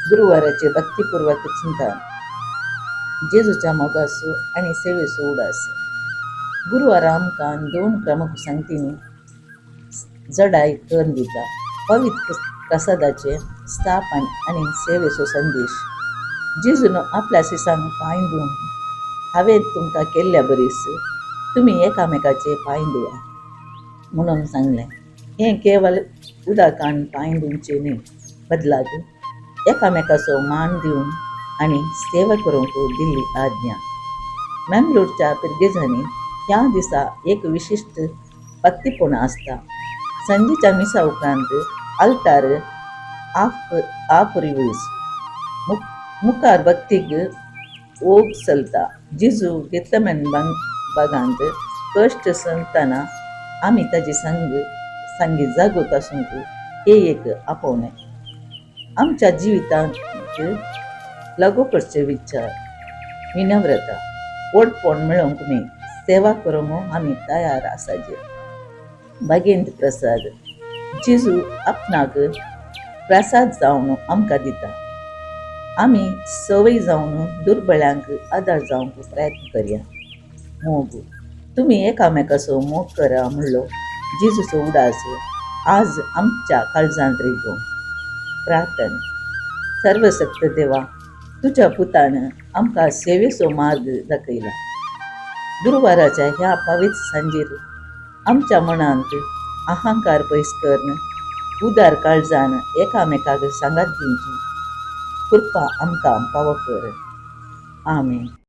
गुरुवाराचे भक्तिपूर्वक चिंतन. जेजूच्या मोगासो आणि सेवेचो उडास. गुरुवार आमकां दोन प्रमुख संगतींनी जडाय करून दिता. पवित्र प्रसादाचे स्थापन आणि सेवेचो संदेश. जेजून आपल्या शिसांक पांय धुवन, हांवें तुमकां केल्ल्या बरीस तुमी एकामेकाचे पांय धुवा म्हणून सांगलें. हें केवळ उदकान पांय धुवचे न्ही, बदलाक एकामेकाचो मान दिवन आनी सेवा करूंक दिल्ली आज्ञा. मेंगलोरच्या पिर्गेझांनी ह्या दिसा एक विशिश्ट भक्तीपूर्ण आसता. संजेच्या मिसा उपरांत आल्तार आफरिवूस मुखार भक्तीक ओग चलता. जेजू गेतलेमेन बागांत कश्ट सहतना आमी ताचे संगी जागोत आसूंक हे एक आपोवणें. आमच्या जिवितांत लागू करचे विचार, विनम्रता, पोटपण मेळोवंक न्ही, सेवा करूंक आमी तयार आसाचे. भगेंत प्रसाद. जेजू आपणाक प्रसाद जावन आमकां दिता. आमी सवय जावन दुर्बळ्यांक आदार जावंक प्रयत्न करया. मोग. तुमी एकामेकाचो मोग करा म्हणलो जेजूचो उडास आज आमच्या काळजांत रिगो. प्रार्थना. सर्वशक्त देवा, तुझ्या पुतान आमकां सेवेचो मार्ग दाखयला. गुरुवाराच्या ह्या पवित्र सांजेर आमच्या मनांत अहंकार पयस करून उदार काळजान एकामेकाक सांगात दिवची कृपा आमकां पावो कर. आमेन.